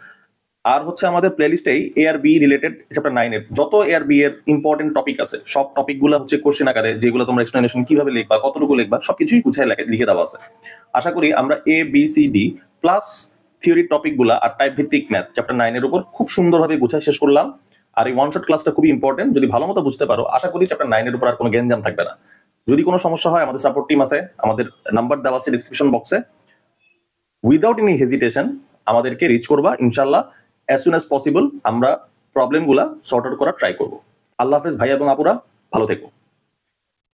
আর হচ্ছে আমাদের প্লেলিস্টেই ARB রিলেটেড চ্যাপ্টার 9 এর যত ARB এর ইম্পর্টেন্ট টপিক আছে, সব টপিকগুলো হচ্ছে কোশ্চেন আকারে, যেগুলো তোমরা এক্সপ্লেনেশন কিভাবে লিখবা, কতটুকু লিখবা, সবকিছুই গুছায় লিখে দেওয়া আছে। আশা করি আমরা ABCD প্লাস থিওরি টপিকগুলা আর টাইপ ভিত্তিক ম্যাথ চ্যাপ্টার 9 এর উপর খুব সুন্দরভাবে গুছায় শেষ করলাম। আর এই ওয়ান শট ক্লাসটা খুবই ইম্পর্টেন্ট, যদি ভালো মতো বুঝতে পারো আশা করি চ্যাপ্টার 9 এর উপর আর কোনো গ্যাঞ্জাম থাকবে না। যদি কোনো সমস্যা হয় আমাদের সাপোর্ট টিম আছে, আমাদের নাম্বার দেওয়া আছে ডিসক্রিপশন বক্সে, উইদাউট এনি হেজিটেশন আমাদেরকে রিচ করবা ইনশাল্লাহ। as soon as possible আমরা প্রবলেমগুলা সর্ট আউট করার ট্রাই করব। আল্লাহ হাফেজ ভাই এবং আপুরা, ভালো থেকো।